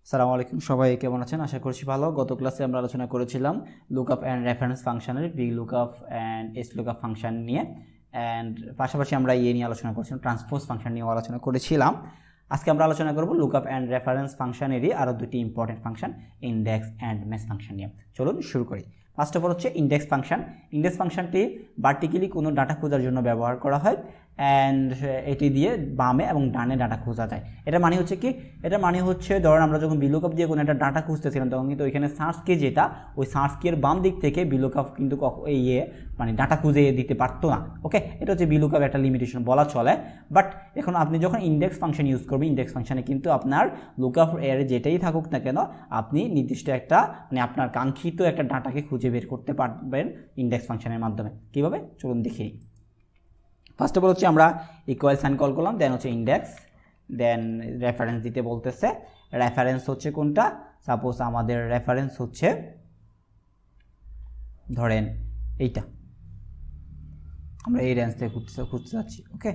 আসসালামু আলাইকুম, সবাই কেমন আছেন? আশা করছি ভালো। গত ক্লাসে আমরা আলোচনা করেছিলাম লুকআপ অ্যান্ড রেফারেন্স ফাংশনের V lookup and S lookup function নিয়ে, অ্যান্ড পাশাপাশি আমরা নিয়ে আলোচনা করেছিলাম ট্রান্সপোজ ফাংশন নিয়েও আলোচনা করেছিলাম। আজকে আমরা আলোচনা করব লুকআপ অ্যান্ড রেফারেন্স ফাংশনেরই আরও দুটি important function, index and match function নিয়ে। চলুন শুরু করি। ফার্স্ট অফ অল হচ্ছে ইন্ডেক্স ফাংশন। ইন্ডেক্স ফাংশনটি ভার্টিক্যালি কোনো ডাটা খোঁজার জন্য ব্যবহার করা হয়, অ্যান্ড এটি দিয়ে বামে এবং ডানে ডাটা খোঁজা যায়। এটা মানে হচ্ছে কি, এটা মানে হচ্ছে ধরেন আমরা যখন বিলুকআপ দিয়ে কোনো একটা ডাটা খুঁজতেছিলাম তখন কিন্তু ওইখানে সার্চ কি যেটা, ওই সার্চ কির বাম দিক থেকে বিলুকআপ কিন্তু মানে ডাটা খুঁজে দিতে পারতো না। ওকে, এটা হচ্ছে বিলুকআপ একটা লিমিটেশন বলা চলে। বাট এখন আপনি যখন ইন্ডেক্স ফাংশন ইউজ করবেন, ইন্ডেক্স ফাংশনে কিন্তু আপনার লুকআপ এর যেটাই থাকুক না কেন আপনি নির্দিষ্ট একটা মানে আপনার কাঙ্ক্ষিত একটা ডাটাকে খুঁজে বের করতে পারবেন ইন্ডেক্স ফাংশনের মাধ্যমে। কীভাবে চলুন দেখি। ফার্স্ট অফ অল হচ্ছে আমরা ইকুয়াল সাইন কল করলাম, দেন হচ্ছে ইন্ডেক্স, দেন রেফারেন্স দিতে বলতেছে। রেফারেন্স হচ্ছে কোনটা? সাপোজ আমাদের রেফারেন্স হচ্ছে ধরেন এইটা, আমরা এই রেঞ্জ থেকে খুঁজতে যাচ্ছি। ওকে,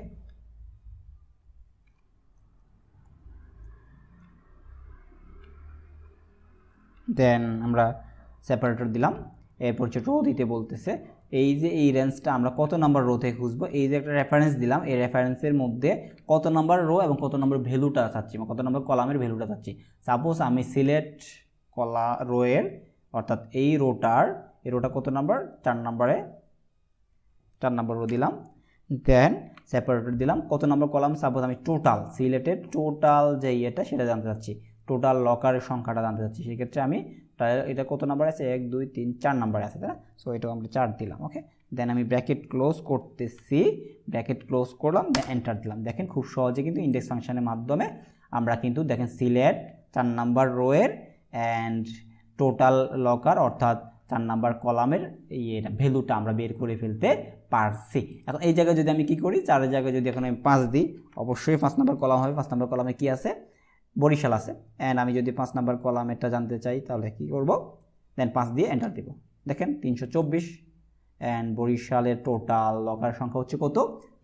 দেন আমরা সেপারেটর দিলাম। এরপর হচ্ছে রো দিতে বলতেছে। এই যে এই রেঞ্জটা আমরা কত নাম্বার রো থেকে খুঁজবো, এই যে একটা রেফারেন্স দিলাম, এই রেফারেন্সের মধ্যে কত নাম্বার রো এবং কত নম্বর ভ্যালুটা চাচ্ছি, কত নম্বর কলামের ভ্যালুটা চাচ্ছি। সাপোজ আমি সিলেক্ট রো এর অর্থাৎ এই রোটা কত নাম্বার, 4 নাম্বার রো দিলাম। দেন সেপারেটর দিলাম, কত নম্বর কলাম, সাপোজ আমি টোটাল সিলেক্টেড টোটাল যে ইয়েটা সেটা জানতে চাচ্ছি, টোটাল লকারের সংখ্যাটা জানতে চাচ্ছি। সেক্ষেত্রে আমি এটা কত নাম্বার আছে, 1 2 3 4 নাম্বারে আছে, তাই না? সো এটাও আমরা 4 দিলাম। ওকে, দেন আমি ব্র্যাকেট ক্লোজ করতেছি, ব্র্যাকেট ক্লোজ করলাম, দেন এন্টার দিলাম। দেখেন খুব সহজে কিন্তু ইন্ডেক্স ফাংশনের মাধ্যমে আমরা কিন্তু দেখেন সিলেক্ট 4 নাম্বার রোয়ের অ্যান্ড টোটাল লকার অর্থাৎ 4 নাম্বার কলামের এটা ভ্যালুটা আমরা বের করে ফেলতে পারছি। এখন এই জায়গায় যদি আমি কি করি, 4 জায়গায় যদি এখন আমি 5 দিই, অবশ্যই 5 নাম্বার কলাম হবে। 5 নাম্বার কলামে কি আছে, বরিশাল আছে। অ্যান্ড আমি যদি 5 নাম্বার কলামেরটা জানতে চাই তাহলে কি করব, দেন 5 দিয়ে এন্টার দেব। দেখেন 324, অ্যান্ড বরিশালের টোটাল লকার সংখ্যা হচ্ছে কত,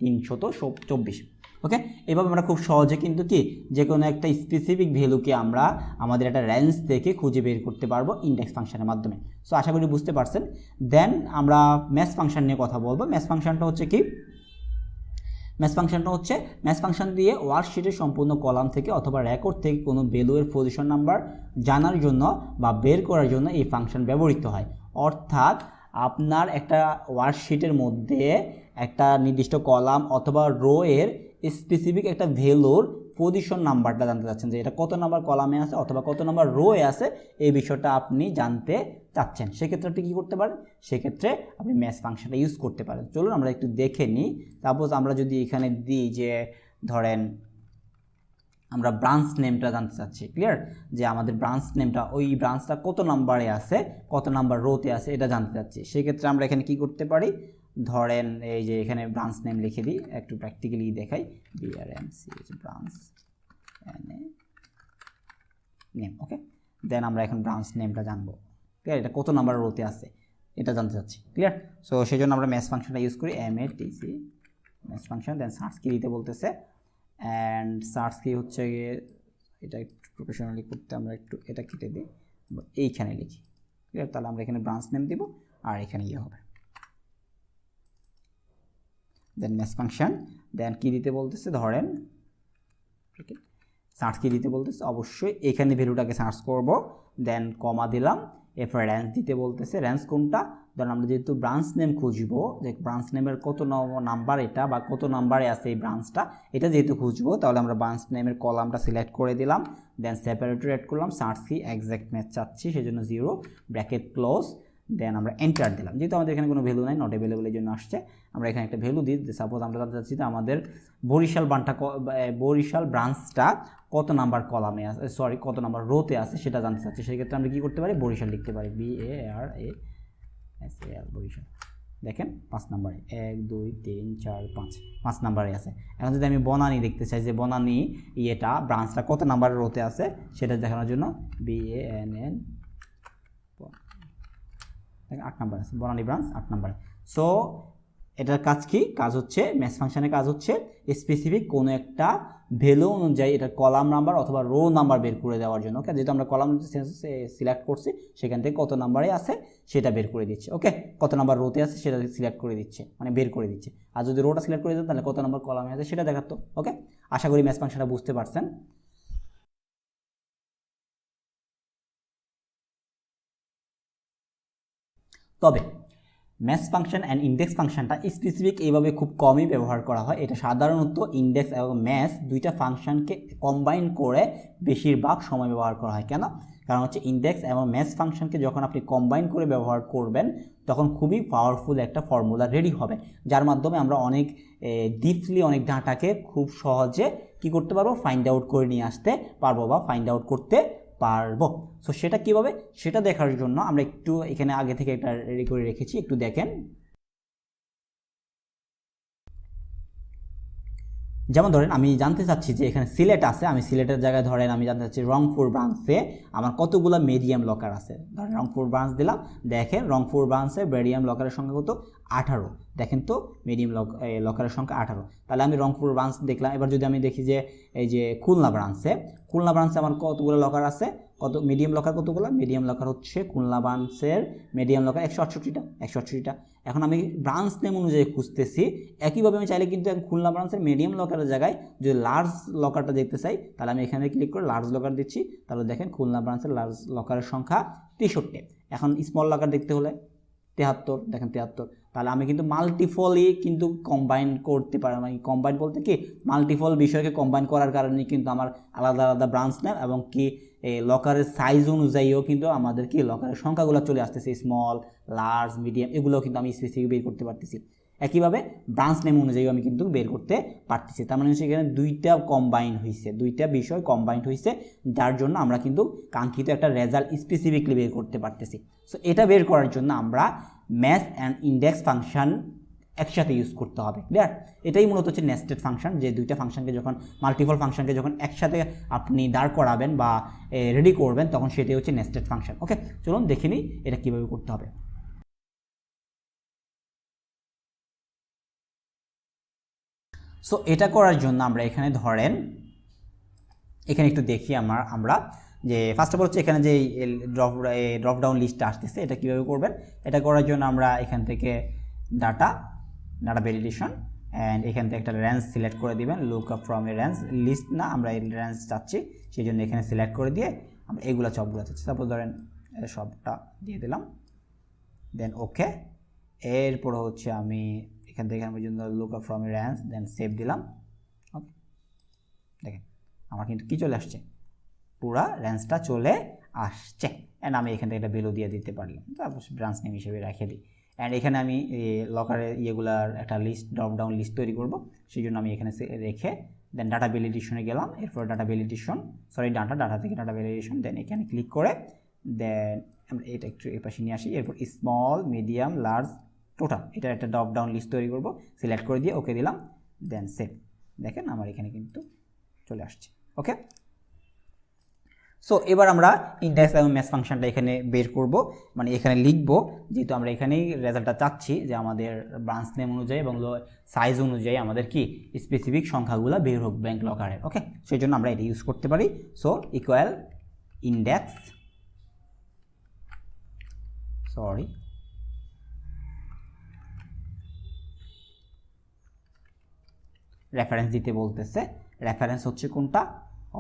324। ওকে, এভাবে আমরা খুব সহজে কিন্তু কি যে কোনো একটা স্পেসিফিক ভ্যালুকে আমরা আমাদের একটা রেঞ্জ থেকে খুঁজে বের করতে পারবো ইন্ডেক্স ফাংশনের মাধ্যমে। সো আশা করি বুঝতে পারছেন। দেন আমরা ম্যাথ ফাংশন নিয়ে কথা বলবো। ম্যাথ ফাংশনটা হচ্ছে কি, ম্যাথ ফাংশন দিয়ে ওয়ার্কশিটের সম্পূর্ণ কলাম থেকে অথবা রেকর্ড থেকে কোনো ভ্যালুয়ের পজিশন নাম্বার জানার জন্য বা বের করার জন্য এই ফাংশন ব্যবহৃত হয়। অর্থাৎ আপনার একটা ওয়ার্কশিটের মধ্যে একটা নির্দিষ্ট কলাম অথবা রো এর স্পেসিফিক একটা ভ্যালুর পজিশন নাম্বারটা জানতে চাচ্ছেন, যে এটা কত নাম্বার কলামে আছে অথবা কত নাম্বার রোয়ে আছে, এই বিষয়টা আপনি জানতে চাচ্ছেন। সেক্ষেত্রে আপনি কী করতে পারেন, সেক্ষেত্রে আপনি ম্যাথ ফাংশনটা ইউজ করতে পারেন। চলুন আমরা একটু দেখে নিই। সাপোজ আমরা যদি এখানে দিই যে ধরেন আমরা ব্রাঞ্চ নেমটা জানতে চাচ্ছি, ক্লিয়ার, যে আমাদের ব্রাঞ্চ নেমটা ওই ব্রাঞ্চটা কত নাম্বারে আছে, কত নাম্বার রোতে আছে এটা জানতে চাচ্ছি। সেক্ষেত্রে আমরা এখানে কি করতে পারি, ধরেন এই যে এখানে ব্রাঞ্চ নেম লিখে দিই, একটু প্র্যাকটিক্যালি দেখাই, BRMC ব্রাঞ্চ নেম। ওকে, দেন আমরা এখন ব্রাঞ্চ নেমটা জানবো, ক্লিয়ার, এটা কত নাম্বার রোতে আছে এটা জানতে চাচ্ছি, ক্লিয়ার। সো সেই জন্য আমরা ম্যাথ ফাংশনটা ইউজ করি, MATC ম্যাথ ফাংশন। দেন সার্চ কি দিতে বলতেছে, অ্যান্ড সার্চ কি হচ্ছে গিয়ে, এটা একটু প্রফেশনালি করতে আমরা একটু এটা কেটে দিই, এইখানে লিখি, ক্লিয়ার। তাহলে আমরা এখানে ব্রাঞ্চ নেম দিব আর এখানে ইয়ে হবে, দেন ম্যাথ ফাংশন। দেন কি দিতে বলতেছে, ধরেন সার্চ কি দিতে বলতেছে, অবশ্যই এখানে ভ্যালুটাকে সার্চ করব, দেন কমা দিলাম। এরপর রেঞ্জ দিতে বলতেছে, রেঞ্জ কোনটা, ধরেন আমরা যেহেতু ব্রাঞ্চ নেম খুঁজবো, যে ব্রাঞ্চ নেমের কত নাম্বার এটা বা কত নাম্বারে আছে এই ব্রাঞ্চটা, এটা যেহেতু খুঁজবো তাহলে আমরা ব্রাঞ্চ নেমের কলামটা সিলেক্ট করে দিলাম। দেন সেপারেটর অ্যাড করলাম, সার্চ কি এক্সাক্ট ম্যাচ চাচ্ছি সেজন্য 0, ব্র্যাকেট ক্লোজ, দেন আমরা এন্টার দিলাম। যেহেতু আমাদের এখানে কোনো ভ্যালু নাই, নট অ্যাভেলেবল এই জন্য আসছে, আমরা এখানে একটা ভ্যালু দিই। সাপোজ আমরা জানতে চাচ্ছি যে আমাদের বরিশাল ব্রাঞ্চটা কত নাম্বার কলামে আছে, সরি কত নাম্বার রোতে আছে সেটা জানতে চাচ্ছি। সেক্ষেত্রে আমরা কী করতে পারি, বরিশাল লিখতে পারি, BARASAL বরিশাল। দেখেন 5 নাম্বারে, 1 2 3 4 5 নাম্বারে আছে। এখন যদি আমি বনানী দেখতে চাই যে বনানী ইয়েটা ব্রাঞ্চটা কত নাম্বার রোতে আছে সেটা দেখানোর জন্য BANN 8 নাম্বার আছে, বনানী ব্রাঞ্চ 8 নাম্বারে। সো এটার কাজ কি? কাজ হচ্ছে ম্যাচ ফাংশনের কাজ হচ্ছে স্পেসিফিক কোনো একটা ভ্যালু অনুযায়ী এটা কলাম নাম্বার অথবা রো নাম্বার বের করে দেওয়ার জন্য। ওকে, যেহেতু আমরা কলাম সিলেক্ট করছি সেখান থেকে কত নাম্বারে আছে সেটা বের করে দিচ্ছে। ওকে, কত নাম্বার রোতে আছে সেটা সিলেক্ট করে দিচ্ছে, মানে বের করে দিচ্ছে। আর যদি রোটা সিলেক্ট করে দিত তাহলে কত নাম্বার কলামে আছে সেটা দেখাতো। ওকে, আশা করি ম্যাচ ফাংশনটা বুঝতে পারছেন। তবে ম্যাচ ফাংশন অ্যান্ড ইন্ডেক্স ফাংশনটা স্পেসিফিক এইভাবে খুব কমই ব্যবহার করা হয়। এটা সাধারণত ইন্ডেক্স এবং ম্যাচ দুইটা ফাংশনকে কম্বাইন করে বেশিরভাগ সময় ব্যবহার করা হয়। কেন? কারণ হচ্ছে ইন্ডেক্স এবং ম্যাচ ফাংশনকে যখন আপনি কম্বাইন করে ব্যবহার করবেন তখন খুবই পাওয়ারফুল একটা ফর্মুলা রেডি হবে, যার মাধ্যমে আমরা অনেক ডিপলি অনেক ডাটাকে খুব সহজে কি করতে পারবো, ফাইন্ড আউট করে নিয়ে আসতে পারবো বা ফাইন্ড আউট করতে পারবো। সো সেটা কীভাবে সেটা দেখার জন্য আমরা একটু এখানে আগে থেকে একটা রেডি করে রেখেছি, একটু দেখেন। যেমন ধরেন আমি জানতে চাচ্ছি যে এখানে সিলেট আছে, আমি সিলেটের জায়গায় ধরেন আমি জানতে চাচ্ছি রংপুর ব্রাঞ্চে আমার কতগুলো মিডিয়াম লকার আছে। ধরেন রংপুর ব্রাঞ্চ দিলাম, দেখেন রংপুর ব্রাঞ্চে মিডিয়াম লকারের সংখ্যা কত? 18। দেখেন তো মিডিয়াম লকারের সংখ্যা 18। তাহলে আমি রংপুর ব্রাঞ্চ দেখলাম। এবার যদি আমি দেখি যে এই যে খুলনা ব্রাঞ্চে আমার কতগুলো লকার আছে, কত মিডিয়াম লকার কতগুলো? মিডিয়াম লকার হচ্ছে খুলনা ব্রাঞ্চের মিডিয়াম লকার 168টা। এখন আমি ব্রাঞ্চ নেম অনুযায়ী খুঁজতেছি। একইভাবে আমি চাইলে কিন্তু খুলনা ব্রাঞ্চের মিডিয়াম লকারের জায়গায় যদি লার্জ লকারটা দেখতে চাই তাহলে আমি এখানে ক্লিক করে লার্জ লকার দিচ্ছি। তাহলে দেখেন খুলনা ব্রাঞ্চের লার্জ লকারের সংখ্যা 63। এখন স্মল লকার দেখতে হলে 73, দেখেন 73। তাহলে আমি কিন্তু মাল্টিপলই কিন্তু কম্বাইন করতে পারি। মানে কম্বাইন বলতে কি, মাল্টিপল বিষয়কে কম্বাইন করার কারণে কিন্তু আমার আলাদা আলাদা ব্রাঞ্চ নেম এবং কি লকারের সাইজ অনুযায়ীও কিন্তু আমাদের কি লকারের সংখ্যাগুলো চলে আসতেছে, স্মল, লার্জ, মিডিয়াম, এগুলো কিন্তু আমি স্পেসিফিক বের করতে পারতেছি। একইভাবে ব্রাঞ্চ নেম অনুযায়ী আমি কিন্তু বের করতে পারতেছি। তার মানে হচ্ছে এখানে দুইটা বিষয় কম্বাইন্ড হয়েছে, যার জন্য আমরা কিন্তু কাঙ্ক্ষিত একটা রেজাল্ট স্পেসিফিকলি বের করতে পারতেছি। সো এটা বের করার জন্য আমরা ম্যাচ অ্যান্ড ইন্ডেক্স ফাংশন একসাথে ইউজ করতে হবে। ক্লিয়ার? এটাই মূলত হচ্ছে নেস্টেড ফাংশন, যে দুইটা ফাংশনকে যখন মাল্টিপল ফাংশনকে যখন একসাথে আপনি দাঁড় করাবেন বা রেডি করবেন তখন সেটাই হচ্ছে নেস্টেড ফাংশন। ওকে, চলুন দেখে নিই এটা কীভাবে করতে হবে। সো এটা করার জন্য আমরা এখানে ধরেন এখানে একটু দেখি আমরা যে ফার্স্ট অফ অল হচ্ছে এখানে যে ড্রপ ডাউন লিস্টটা আসতেছে এটা কীভাবে করবেন। এটা করার জন্য আমরা এখান থেকে ডাটা ভ্যালিডেশন অ্যান্ড এখান থেকে একটা রেঞ্জ সিলেক্ট করে দিবেন। Look up from a range, list না, আমরা এই রেঞ্জ চাচ্ছি, সেই জন্য এখানে সিলেক্ট করে দিয়ে আমরা এগুলো সবগুলো চাচ্ছি। সাপোজ ধরেন সবটা দিয়ে দিলাম, দেন ওকে। এরপর হচ্ছে আমি এখান থেকে পর্যন্ত look up from a range, then save দিলাম। ওকে, দেখেন আমার কিন্তু কি চলে আসছে, পুরা রেঞ্জটা চলে আসছে। অ্যান্ড আমি এখান থেকে একটা ভ্যালু দিয়ে দিতে পারলাম, তারপর ব্রাঞ্চ নেম হিসেবে রেখে দিই। অ্যান্ড এখানে আমি লকারের ইয়েগুলার একটা লিস্ট, ড্রপ ডাউন লিস্ট তৈরি করব, সেই জন্য আমি এখানে রেখে দেন ডাটা ভ্যালিডেশনে গেলাম। এরপর ডাটা থেকে ডাটা ভ্যালিডেশন, দেন এখানে ক্লিক করে দেন আমরা এটা একটু এ পাশে নিয়ে আসি। এরপর স্মল, মিডিয়াম, লার্জ, টোটাল, এটার একটা ড্রপ ডাউন লিস্ট তৈরি করব, সিলেক্ট করে দিয়ে ওকে দিলাম, দেন সেভ। দেখেন আমার এখানে কিন্তু চলে আসছে। ওকে, সো এবার আমরা ইন্ডেক্স এবং ম্যাচ ফাংশনটা এখানে বের করব, মানে এখানে লিখব, যেহেতু আমরা এখানেই রেজাল্টটা চাচ্ছি যে আমাদের ব্রাঞ্চ নেম অনুযায়ী এবং সাইজ অনুযায়ী আমাদের কি স্পেসিফিক সংখ্যাগুলো বের হোক ব্যাংক লকারের। ওকে, সেই জন্য আমরা এটা ইউজ করতে পারি। সো ইকুয়াল ইন্ডেক্স, রেফারেন্স দিতে বলতেছে। রেফারেন্স হচ্ছে কোনটা?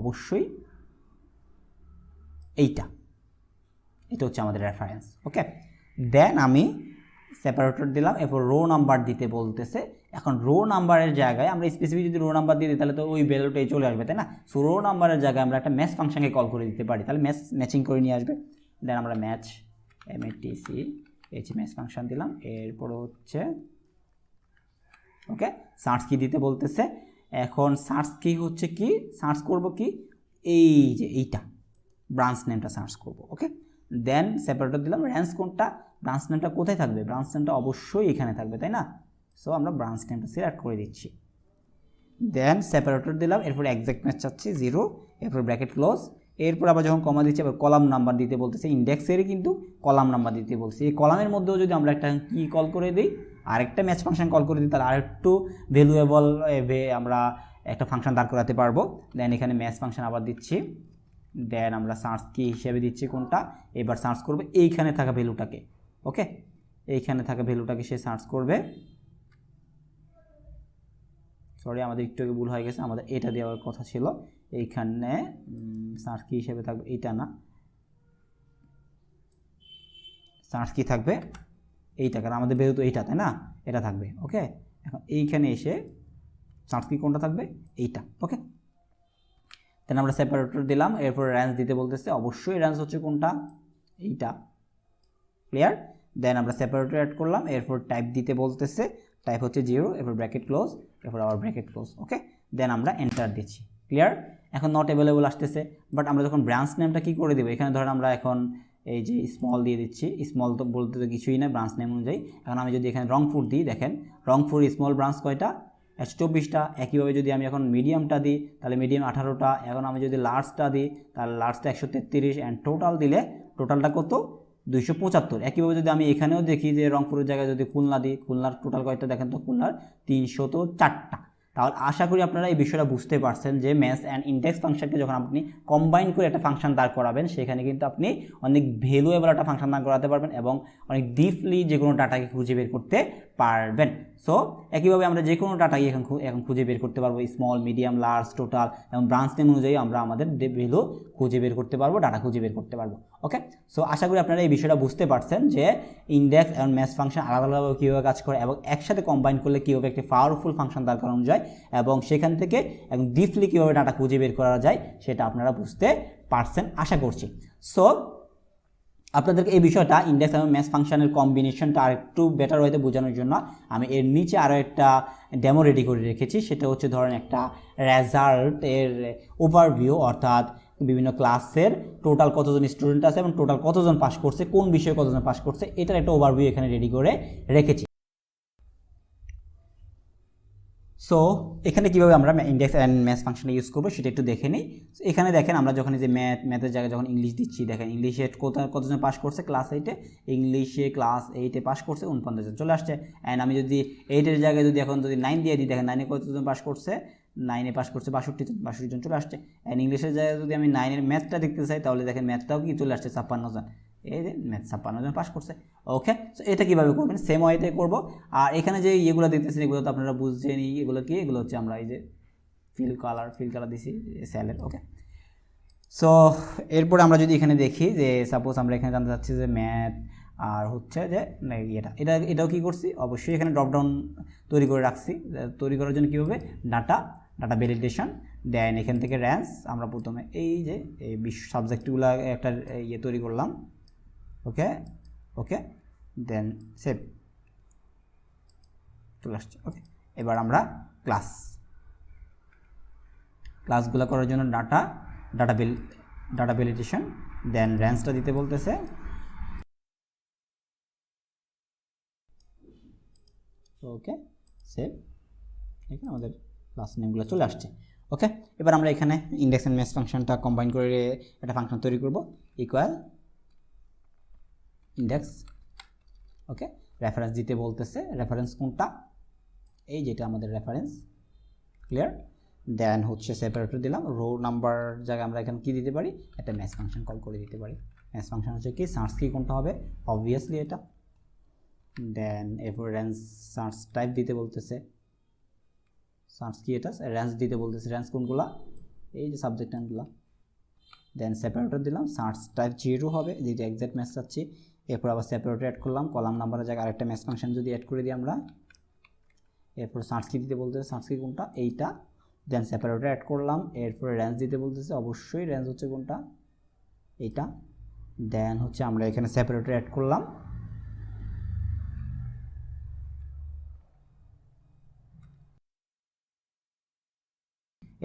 অবশ্যই এটা হচ্ছে আমাদের রেফারেন্স। ওকে, দেন আমি সেপারেটর দিলাম। এরপর রো নাম্বার দিতে বলতেছে। এখন রো নাম্বারের জায়গায় আমরা স্পেসিফিক যদি রো নাম্বার দিয়ে দিই তাহলে তো ওই ভ্যালুটাই চলে আসবে, তাই না? সো রো নাম্বারের জায়গায় আমরা একটা ম্যাচ ফাংশনকে কল করে দিতে পারি, তাহলে ম্যাচিং করে নিয়ে আসবে। দেন আমরা ম্যাচ ম্যাচ ফাংশন দিলাম। এরপর হচ্ছে ওকে সার্চ কি দিতে বলতেছে। এখন সার্চ কি হচ্ছে কি সার্চ করব কি, এই যে এইটা ব্রাঞ্চ নেমটা সার্চ করব। ওকে, দেন সেপারেটর দিলাম। রেঞ্জ কোনটা, ব্রাঞ্চ নেমটা কোথায় থাকবে? ব্রাঞ্চ নেমটা অবশ্যই এখানে থাকবে, তাই না? সো আমরা ব্রাঞ্চ নেমটা সিলেক্ট করে দিচ্ছি, দেন সেপারেটর দিলাম। এরপর এক্সাক্টনেস চাচ্ছি 0, এরপর ব্র্যাকেট ক্লোজ। এরপর আবার যখন কমা দিচ্ছি আবার কলাম নাম্বার দিতে বলতেছে। ইন্ডেক্সেরই কিন্তু কলাম নাম্বার দিতে বলছি। এই কলামের মধ্যেও যদি আমরা একটা কি কল করে দিই, আরেকটা ম্যাচ ফাংশন কল করে দিই, তাহলে আরেকটু ভ্যালুয়েবল আমরা একটা ফাংশন দাঁড় করাতে পারবো। দেন এখানে ম্যাচ ফাংশন আবার দিচ্ছি, দেন আমরা সার্চ কি হিসেবে দিচ্ছি কোনটা, এবার সার্চ করবে এইখানে থাকা ভ্যালুটাকে। ওকে, এইখানে থাকা ভ্যালুটাকে সে সার্চ করবে। সরি, আমাদের একটু ভুল হয়ে গেছে, আমাদের এটা দেওয়ার কথা ছিল। এইখানে সার্চ কি হিসেবে থাকবে, এইটা না, সার্চ কি থাকবে এইটা, কারণ আমাদের ভ্যালু তো এইটা, তাই না, এটা থাকবে। ওকে, এখন এইখানে এসে সার্চ কি কোনটা থাকবে, এইটা। ওকে, দেন আমরা সেপারেটর দিলাম, এরপর রেঞ্জ দিতে বলতেছে, অবশ্যই রেঞ্জ হচ্ছে কোনটা, এইটা। ক্লিয়ার? দেন আমরা সেপারেটর অ্যাড করলাম, এরপর টাইপ দিতে বলতেছে, টাইপ হচ্ছে 0, এরপর ব্র্যাকেট ক্লোজ, এরপর আবার ব্র্যাকেট ক্লোজ। ওকে, দেন আমরা এন্টার দিচ্ছি। ক্লিয়ার? এখন নট অ্যাভেলেবল আসতেছে, বাট আমরা যখন ব্রাঞ্চ নেমটা কী করে দেবো, এখানে ধরেন আমরা এখন এই যে স্মল দিয়ে দিচ্ছি, স্মল তো বলতে তো কিছুই না ব্রাঞ্চ নেম অনুযায়ী। এখন আমি যদি এখানে রংপুর দিই, দেখেন রংপুর স্মল ব্রাঞ্চ কয়টা, 124টা। একইভাবে যদি আমি এখন মিডিয়ামটা দিই, তাহলে মিডিয়াম 18টা। এখন আমি যদি লার্জটা দিই, তাহলে লার্জটা 133, অ্যান্ড টোটাল দিলে টোটালটা কত, 275। একইভাবে যদি আমি এখানেও দেখি যে রংপুরের জায়গায় যদি খুলনা দিই, খুলনার টোটাল কয়টা দেখেন তো, খুলনার 304টা। তাহলে আশা করি আপনারা এই বিষয়টা বুঝতে পারছেন যে ম্যাচ অ্যান্ড ইন্ডেক্স ফাংশনকে যখন আপনি কম্বাইন করে একটা ফাংশন দাঁড় করাবেন, সেখানে কিন্তু আপনি অনেক ভ্যালুয়েবল একটা ফাংশন দাঁড় করাতে পারবেন এবং অনেক ডিপলি যে কোনো ডাটাকে খুঁজে বের করতে পারবেন। সো একইভাবে আমরা যে কোনো ডাটাকে এখন খুঁজে বের করতে পারবো, স্মল, মিডিয়াম, লার্জ, টোটাল এবং ব্রাঞ্চ নেম অনুযায়ী আমরা আমাদের ভ্যালু খুঁজে বের করতে পারবো, ডাটা খুঁজে বের করতে পারবো। ওকে, সো আশা করি আপনারা এই বিষয়টা বুঝতে পারছেন যে ইন্ডেক্স এবং ম্যাচ ফাংশন আলাদা আলাদাভাবে কীভাবে কাজ করে এবং একসাথে কম্বাইন করলে কীভাবে একটি পাওয়ারফুল ফাংশন দাঁড় করানো যায় এবং সেখান থেকে একদম ডিপলি কীভাবে ডাটা খুঁজে বের করা যায় সেটা আপনারা বুঝতে পারছেন আশা করছি। সো আপনাদেরকে এই বিষয়টা ইন্ডেক্স এবং ম্যাচ ফাংশনের কম্বিনেশনটা আরেকটু বেটার হইতে বোঝানোর জন্য আমি এর নিচে আরও একটা ডেমো রেডি করে রেখেছি। সেটা হচ্ছে ধরেন একটা রেজাল্টের ওভারভিউ, অর্থাৎ বিভিন্ন ক্লাসের টোটাল কতজন স্টুডেন্ট আছে এবং টোটাল কতজন পাস করছে, কোন বিষয়ে কতজন পাস করছে, এটার একটা ওভারভিউ এখানে রেডি করে রেখেছি। সো এখানে কীভাবে আমরা ইন্ডেক্স অ্যান্ড ম্যাথ ফাংশনটা ইউজ করবো সেটা একটু দেখে নিই। এখানে দেখেন আমরা যখন এই যে ম্যাথের জায়গায় যখন ইংলিশ দিচ্ছি, দেখেন ইংলিশে কতজন পাস করছে, ক্লাস 8-এ, ইংলিশে ক্লাস 8-এ পাস করছে 49 জন চলে আসছে। অ্যান্ড আমি যদি 8-এর জায়গায় যদি এখন যদি 9 দিয়ে দিই, দেখেন 9-এ কতজন পাস করছে, 9-এ পাস করছে 62 জন চলে আসছে। অ্যান্ড ইংলিশের জায়গায় যদি আমি 9-এর ম্যাথটা দেখতে চাই, তাহলে দেখেন ম্যাথটাও কি চলে আসছে 56 জন, এই যে ম্যাথ 56 জন পাস করছে। ওকে, সো এটা কীভাবে করবেন, সেম ওয়েতে করবো। আর এখানে যে ইয়েগুলো দেখতেছেন এগুলো তো আপনারা বুঝছেনই, এগুলো কি, এগুলো হচ্ছে আমরা এই যে ফিল কালার দিছি সেলের। ওকে, সো এরপরে আমরা যদি এখানে দেখি যে সাপোজ আমরা এখানে জানতে চাচ্ছি যে ম্যাথ আর হচ্ছে যে এটাও কী করছি, অবশ্যই এখানে ড্রপডাউন তৈরি করে রাখছি। তৈরি করার জন্য কীভাবে, ডাটা ভ্যালিডেশন, দেন এখান থেকে রেঞ্জ, আমরা প্রথমে এই যে এই সাবজেক্টগুলো একটা ইয়ে তৈরি করলাম। ওকে, দেন সেভ, চলে আসছে। ওকে, এবার আমরা ক্লাসগুলো করার জন্য ডাটা ভ্যালিডেশন, দেন রেঞ্জটা দিতে বলতেছে। ওকে, সেভ, এখানে আমাদের ক্লাস নেমগুলো চলে আসছে। ওকে, এবার আমরা এখানে ইন্ডেক্স অ্যান্ড ম্যাচ ফাংশনটা কম্বাইন করে একটা ফাংশন তৈরি করব, ইকুয়াল ইন্ডেক্স। ওকে, রেফারেন্স দিতে বলতেছে, রেফারেন্স কোনটা, এই যেটা আমাদের রেফারেন্স। ক্লিয়ার? দেন হচ্ছে সেপারেটর দিলাম, রো নাম্বার জায়গায় আমরা এখানে কী দিতে পারি, একটা ম্যাচ ফাংশন কল করে দিতে পারি। ম্যাচ ফাংশন হচ্ছে কি, সার্চ কি কোনটা হবে, অবভিয়াসলি এটা। দেন এরপর রেঞ্জ সার্চ টাইপ দিতে বলতেছে, সার্চ কি এটা, রেঞ্জ দিতে বলতেছে, রেঞ্জ কোনগুলা, এই যে সাবজেক্ট নামগুলা। দেন সেপারেটর দিলাম, সার্চ টাইপ 0 হবে, যেটা এক্সাক্ট ম্যাচ চাচ্ছি। এরপর আবার সেপারেটর অ্যাড করলাম, কলাম নাম্বারের জায়গায় আরেকটা ম্যাচ ফাংশন যদি অ্যাড করে দিই আমরা। এরপর সার্চ কি দিতে বলতেছে, সার্চ কি কোনটা, এইটা। দেন সেপারেটর অ্যাড করলাম, এরপরে রেঞ্জ দিতে বলতেছে, অবশ্যই রেঞ্জ হচ্ছে কোনটা, এইটা। দেন হচ্ছে আমরা এখানে সেপারেটর অ্যাড করলাম,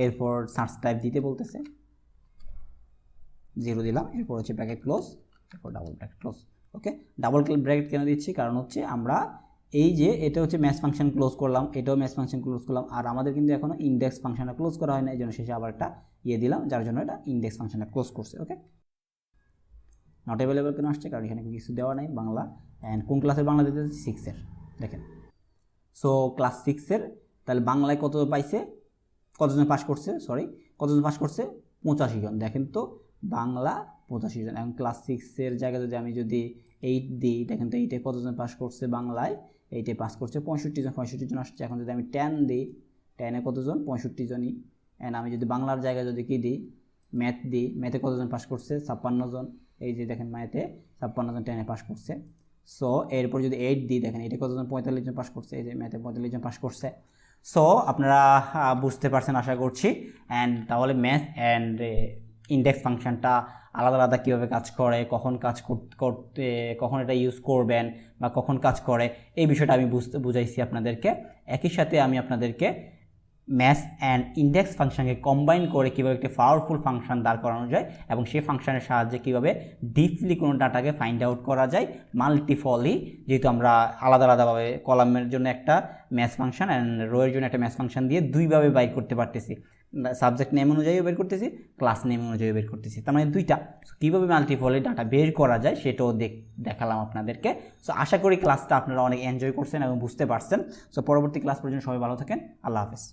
এরপর সার্চ টাইপ দিতে বলতেছে, 0 দিলাম, এরপর হচ্ছে ব্র্যাকেট ক্লোজ, এরপর ডাবল ব্র্যাকেট ক্লোজ। ওকে, ডাবল ব্র্যাকেট কেন দিচ্ছি, কারণ হচ্ছে আমরা এই যে এটা হচ্ছে ম্যাচ ফাংশন ক্লোজ করলাম, এটাও ম্যাচ ফাংশন ক্লোজ করলাম, আর আমাদের কিন্তু এখনও ইন্ডেক্স ফাংশনটা ক্লোজ করা হয় না, এই জন্য শেষে আবার একটা ইয়ে দিলাম, যার জন্য এটা ইন্ডেক্স ফাংশনটা ক্লোজ করছে। ওকে, নট অ্যাভেলেবল কেন আসছে, কারণ এখানে কিছু দেওয়া নাই বাংলা। অ্যান্ড কোন ক্লাসের বাংলা দিতে 6-এর, দেখেন সো ক্লাস 6-এর তাহলে বাংলায় কত পাইছে, কতজন পাস করছে, কতজন পাস করছে 85 জন। দেখেন তো বাংলা 85 জন। এখন ক্লাস 6-এর জায়গায় যদি আমি 8 দিই, দেখেন তো 8-এ কতজন পাস করছে, বাংলায় 8-এ পাস করছে 65 জন আসছে। এখন যদি আমি 10 দিই, 10-এ কতজন 65 জনই। অ্যান্ড আমি যদি বাংলার জায়গায় যদি কি দিই, ম্যাথ দিই, ম্যাথে কতজন পাস করছে 56 জন। এই যে দেখেন ম্যাথে 56 জন 10-এ পাস করছে। সো এরপর যদি 8 দিই, দেখেন এটা কতজন 45 জন পাস করছে, এই যে ম্যাথে 45 জন পাস করছে। সো আপনারা বুঝতে পারছেন আশা করছি। অ্যান্ড তাহলে ম্যাথ অ্যান্ড ইন্ডেক্স ফাংশনটা আলাদা আলাদা কীভাবে কাজ করে, কখন কাজ করতে কখন এটা ইউজ করবেন বা কখন কাজ করে, এই বিষয়টা আমি বুঝাইছি আপনাদেরকে। একই সাথে আমি আপনাদেরকে ম্যাথ অ্যান্ড ইন্ডেক্স ফাংশনকে কম্বাইন করে কীভাবে একটি পাওয়ারফুল ফাংশন দাঁড় করানো যায় এবং সেই ফাংশনের সাহায্যে কীভাবে ডিপলি কোনো ডাটাকে ফাইন্ড আউট করা যায় মাল্টিপলি, যেহেতু আমরা আলাদা আলাদাভাবে কলামের জন্য একটা ম্যাথ ফাংশন অ্যান্ড রোয়ের জন্য একটা ম্যাথ ফাংশন দিয়ে দুইভাবে বাইর করতে পারতেছি, সাবজেক্ট নেম অনুযায়ী বের করতেছি, ক্লাস নেম অনুযায়ী বের করতেছি, তার মানে দুইটা। কীভাবে মাল্টিপলি ডাটা বের করা যায় সেটাও দেখালাম আপনাদেরকে। সো আশা করি ক্লাসটা আপনারা অনেক এনজয় করছেন এবং বুঝতে পারছেন। সো পরবর্তী ক্লাস পর্যন্ত সবাই ভালো থাকেন। আল্লাহ হাফেজ।